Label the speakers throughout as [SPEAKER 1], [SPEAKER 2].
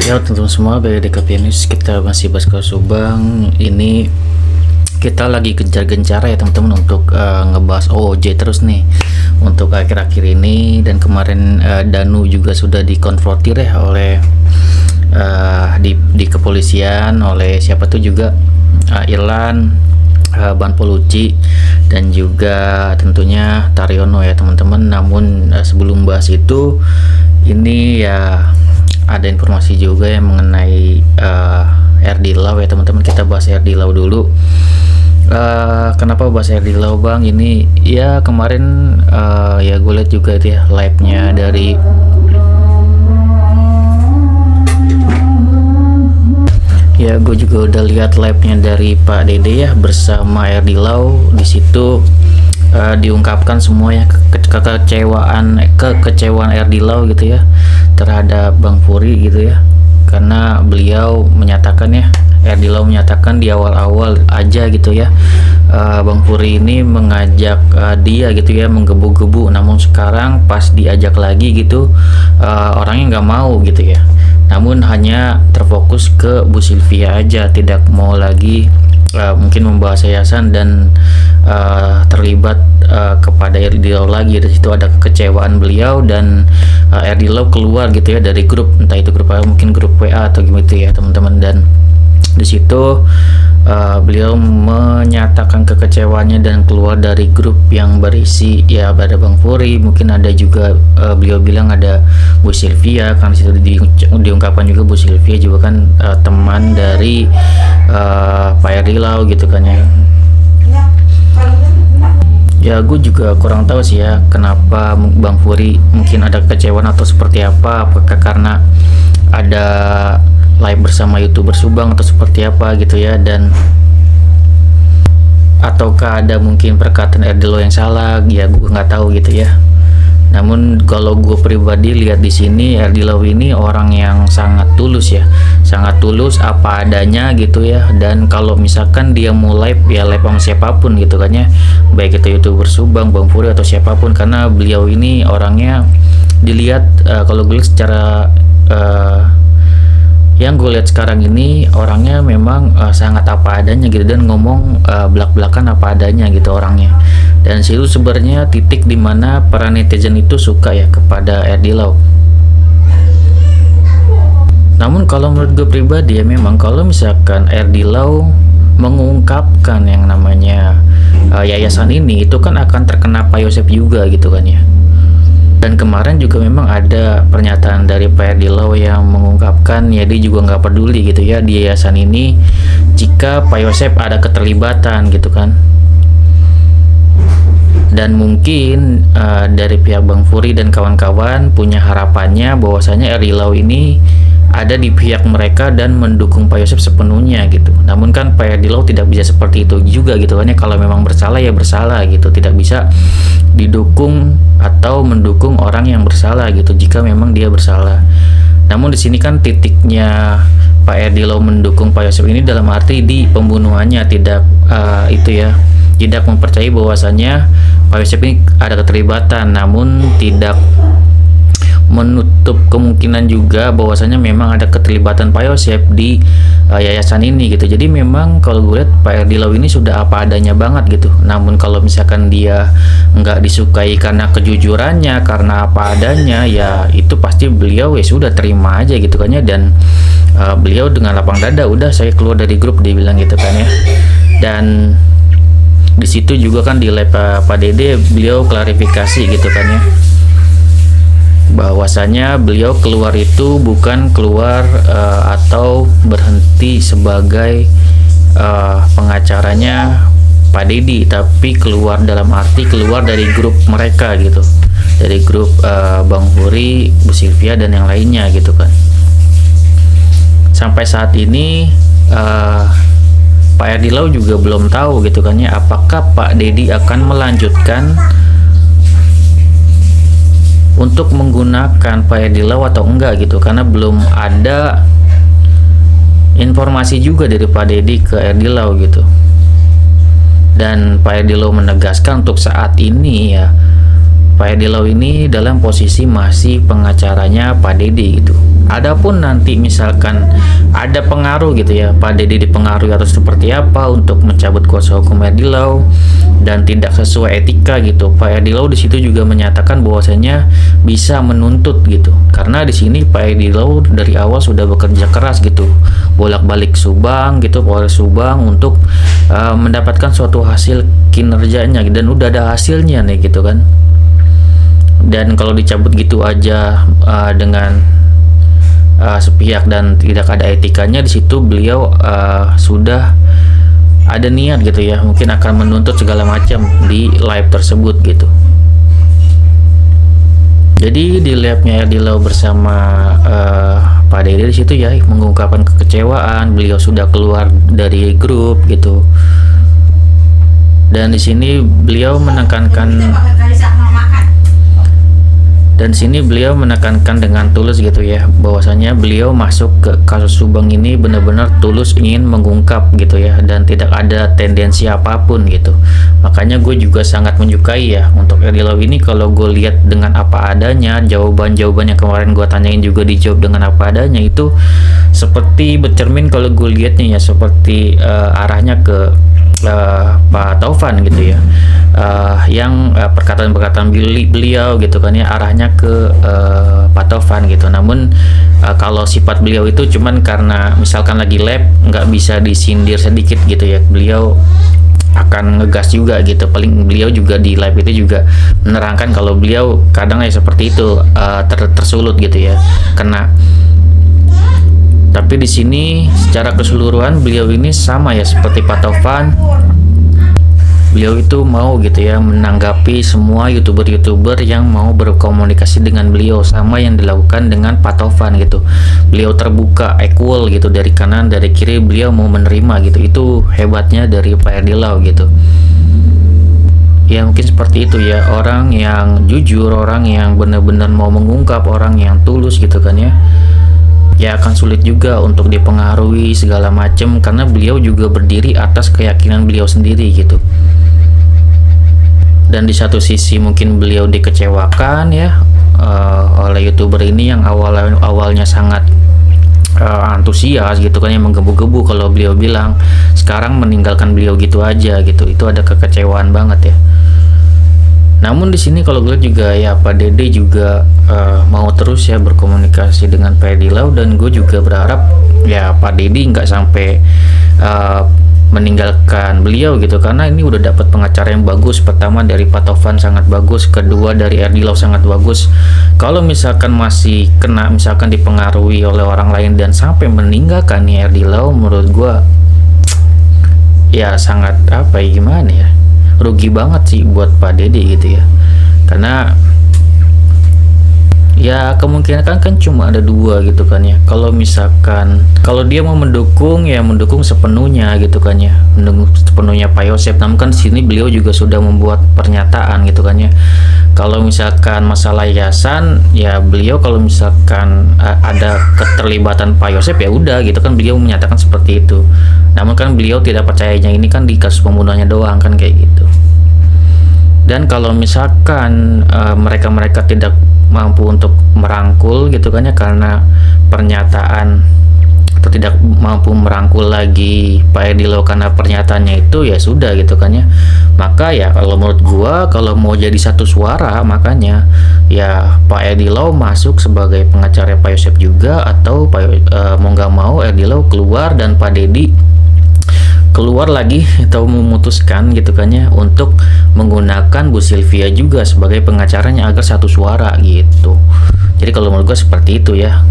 [SPEAKER 1] Ya teman-teman semua, balik di KPN News. Kita masih bahas kasus Subang. Ini kita lagi gencar-gencar ya teman-teman untuk ngebahas OOJ terus nih untuk akhir-akhir ini. Dan kemarin Danu juga sudah dikonfrontir ya oleh di kepolisian oleh siapa tuh juga Irlan, Ban Poluci, dan juga tentunya Taryono ya teman-teman. Namun sebelum bahas itu, ini ya ada informasi juga yang mengenai RD Law ya teman-teman. Kita bahas RD Law dulu. Kenapa bahas RD Law bang? Ini ya kemarin ya gue lihat juga itu ya live-nya dari gue juga udah lihat live-nya dari Pak Dede ya bersama RD Law. Di situ diungkapkan semua ya kekecewaan RD Law gitu ya terhadap Bang Furi gitu ya, karena beliau menyatakan ya, RD Law menyatakan di awal-awal aja gitu ya, Bang Furi ini mengajak dia gitu ya, menggebu-gebu, namun sekarang pas diajak lagi gitu orangnya nggak mau gitu ya, namun hanya terfokus ke Bu Sylvia aja, tidak mau lagi mungkin membahas yayasan dan terlibat kepada RD Law lagi. Di situ ada kekecewaan beliau dan RD Law keluar gitu ya dari grup, entah itu grup mungkin grup WA atau gitu ya teman-teman. Dan di situ beliau menyatakan kekecewaannya dan keluar dari grup yang berisi ya ada Bang Furi, mungkin ada juga beliau bilang ada Bu Sylvia, kan di situ diungkapkan juga Bu Sylvia juga kan teman dari Pak RD Law gitu kan ya. Ya gue juga kurang tahu sih ya kenapa Bang Furi mungkin ada kekecewaan atau seperti apa, apakah karena ada live bersama YouTuber Subang atau seperti apa gitu ya, dan ataukah ada mungkin perkataan RD Law yang salah, ya gue nggak tahu gitu ya. Namun kalau gue pribadi lihat di sini, RD Law ini orang yang sangat tulus ya, sangat tulus apa adanya gitu ya. Dan kalau misalkan dia mau live ya live sama siapapun gitu kan ya, baik itu YouTuber Subang, Bang Furi atau siapapun, karena beliau ini orangnya dilihat kalau gue lihat secara yang gue lihat sekarang ini orangnya memang sangat apa adanya gitu, dan ngomong belak-belakan apa adanya gitu orangnya. Dan situ sebenarnya titik dimana para netizen itu suka ya kepada RD Law. Namun kalau menurut gue pribadi ya, memang kalau misalkan RD Law mengungkapkan yang namanya yayasan ini, itu kan akan terkena Pak Yosep juga gitu kan ya. Dan kemarin juga memang ada pernyataan dari Pak RD Law yang mengungkapkan ya dia juga nggak peduli gitu ya di yayasan ini jika Pak Yosep ada keterlibatan gitu kan. Dan mungkin dari pihak Bang Furi dan kawan-kawan punya harapannya bahwasanya RD Law ini ada di pihak mereka dan mendukung Pak Yosep sepenuhnya gitu. Namun kan Pak RD Law tidak bisa seperti itu juga gitu kan ya, kalau memang bersalah ya bersalah gitu, tidak bisa didukung atau mendukung orang yang bersalah gitu jika memang dia bersalah. Namun di sini kan titiknya Pak RD Law mendukung Pak Yosep ini dalam arti di pembunuhannya, tidak itu ya, tidak mempercayai bahwasannya Pak Yosep ini ada keterlibatan, namun tidak menutup kemungkinan juga bahwasanya memang ada keterlibatan Pak Yosep di yayasan ini gitu. Jadi memang kalau gue lihat Pak RD Law ini sudah apa adanya banget gitu. Namun kalau misalkan dia nggak disukai karena kejujurannya, karena apa adanya, ya itu pasti beliau ya sudah terima aja gitu kan ya. Dan beliau dengan lapang dada, udah saya keluar dari grup, dia bilang gitu kan ya. Dan di situ juga kan di live Pak Dede beliau klarifikasi gitu kan ya, bahwasanya beliau keluar itu bukan keluar atau berhenti sebagai pengacaranya Pak Dedi, tapi keluar dalam arti keluar dari grup mereka gitu, dari grup Bang Furi, Bu Sylvia dan yang lainnya gitu kan. Sampai saat ini Pak RD Law juga belum tahu gitu kan ya, apakah Pak Dedi akan melanjutkan untuk menggunakan Pak RD Law atau enggak gitu, karena belum ada informasi juga dari Pak Dedi ke RD Law gitu. Dan Pak RD Law menegaskan untuk saat ini ya Pak RD Law ini dalam posisi masih pengacaranya Pak Dedi gitu. Adapun nanti misalkan ada pengaruh gitu ya, Pak Dedi dipengaruhi atau seperti apa untuk mencabut kuasa hukum Edi Lau dan tidak sesuai etika gitu, Pak Edi Lau di situ juga menyatakan bahwasanya bisa menuntut gitu, karena di sini Pak Edi Lau dari awal sudah bekerja keras gitu, bolak-balik Subang gitu, Polres Subang untuk mendapatkan suatu hasil kinerjanya dan udah ada hasilnya nih gitu kan. Dan kalau dicabut gitu aja dengan sepihak dan tidak ada etikanya, di situ beliau sudah ada niat gitu ya, mungkin akan menuntut segala macam di live tersebut gitu. Jadi di live-nya Edi Lau bersama Pak Dede di situ ya mengungkapkan kekecewaan, beliau sudah keluar dari grup gitu. Dan di sini beliau menekankan dengan tulus gitu ya, bahwasanya beliau masuk ke kasus Subang ini benar-benar tulus ingin mengungkap gitu ya, dan tidak ada tendensi apapun gitu. Makanya gue juga sangat menyukai ya untuk Edi Lau ini, kalau gue lihat dengan apa adanya, jawaban-jawaban yang kemarin gue tanyain juga dijawab dengan apa adanya, itu seperti bercermin kalau gue lihatnya ya, seperti arahnya ke Pak Taufan gitu ya, yang perkataan-perkataan beliau gitu kan ya, arahnya ke Pak Taufan gitu. Namun kalau sifat beliau itu cuman karena misalkan lagi lab nggak bisa disindir sedikit gitu ya, beliau akan ngegas juga gitu. Paling beliau juga di live itu juga menerangkan kalau beliau kadang ya seperti itu, tersulut gitu ya, kena. Tapi di sini secara keseluruhan beliau ini sama ya seperti Pak Taufan. Beliau itu mau gitu ya menanggapi semua youtuber-youtuber yang mau berkomunikasi dengan beliau, sama yang dilakukan dengan Pak Taufan gitu. Beliau terbuka, equal gitu, dari kanan dari kiri beliau mau menerima gitu. Itu hebatnya dari Pak Edi Lau gitu. Ya mungkin seperti itu ya, orang yang jujur, orang yang benar-benar mau mengungkap, orang yang tulus gitu kan ya. Ya akan sulit juga untuk dipengaruhi segala macam, karena beliau juga berdiri atas keyakinan beliau sendiri gitu. Dan di satu sisi mungkin beliau dikecewakan ya oleh youtuber ini yang awalnya sangat antusias gitu kan, yang menggebu-gebu kalau beliau bilang, sekarang meninggalkan beliau gitu aja gitu. Itu ada kekecewaan banget ya. Namun di sini kalau gue lihat juga ya Pak Dede juga mau terus ya berkomunikasi dengan Pak Edi Lau, dan gue juga berharap ya Pak Dede nggak sampai meninggalkan beliau gitu, karena ini udah dapat pengacara yang bagus. Pertama dari Pak Taufan sangat bagus, kedua dari Edi Lau sangat bagus. Kalau misalkan masih kena, misalkan dipengaruhi oleh orang lain dan sampai meninggalkan nih Edi Lau, menurut gue ya sangat apa ya, gimana ya, rugi banget sih buat Pak Dede gitu ya. Karena ya kemungkinan kan cuma ada dua gitu kan ya. Kalau misalkan kalau dia mau mendukung ya mendukung sepenuhnya gitu kan ya, mendukung sepenuhnya Pak Yosep. Namun kan sini beliau juga sudah membuat pernyataan gitu kan ya. Kalau misalkan masalah yayasan ya beliau kalau misalkan ada keterlibatan Pak Yosep ya udah gitu kan, beliau menyatakan seperti itu. Namun kan beliau tidak percayanya ini kan di kasus pembunuhannya doang kan kayak gitu. Dan kalau misalkan mereka tidak mampu untuk merangkul gitu kan ya, karena pernyataan atau tidak mampu merangkul lagi Pak Edi Lau karena pernyataannya itu, ya sudah gitu kan ya. Maka ya kalau menurut gua, kalau mau jadi satu suara, makanya ya Pak Edi Lau masuk sebagai pengacara Pak Yosep juga, atau mau nggak mau Edi Lau keluar dan Pak Dedi keluar lagi atau memutuskan gitu kan ya untuk menggunakan Bu Sylvia juga sebagai pengacaranya agar satu suara gitu. Jadi kalau menurut gue seperti itu ya.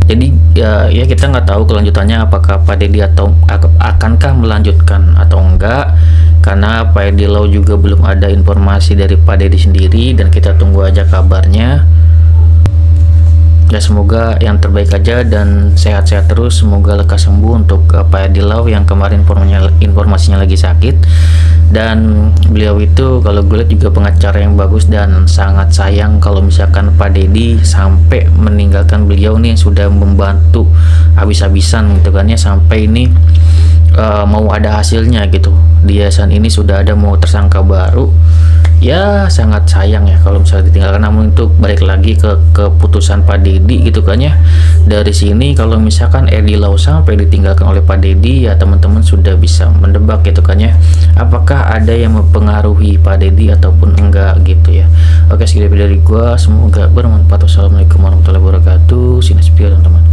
[SPEAKER 1] Jadi ya kita nggak tahu kelanjutannya, apakah Pak Dedi atau akankah melanjutkan atau enggak, karena Pak Edi Lau juga belum ada informasi dari Pak Dedi sendiri, dan kita tunggu aja kabarnya. Ya semoga yang terbaik aja dan sehat-sehat terus, semoga lekas sembuh untuk Pak Edi Lau yang kemarin informasinya lagi sakit. Dan beliau itu kalau gue lihat juga pengacara yang bagus, dan sangat sayang kalau misalkan Pak Dedi sampai meninggalkan beliau nih, yang sudah membantu habis-habisan gitu kan ya, sampai ini mau ada hasilnya gitu. Di yayasan ini sudah ada mau tersangka baru, ya sangat sayang ya kalau misalnya ditinggalkan. Namun itu balik lagi ke keputusan Pak Deddy gitu kan ya. Dari sini kalau misalkan Andy Lau sampai ditinggalkan oleh Pak Deddy, ya teman-teman sudah bisa mendebak gitu kan ya, apakah ada yang mempengaruhi Pak Deddy ataupun enggak gitu ya. Oke, segitu dari gua, semoga bermanfaat. Wassalamualaikum warahmatullahi wabarakatuh. Sinas teman-teman.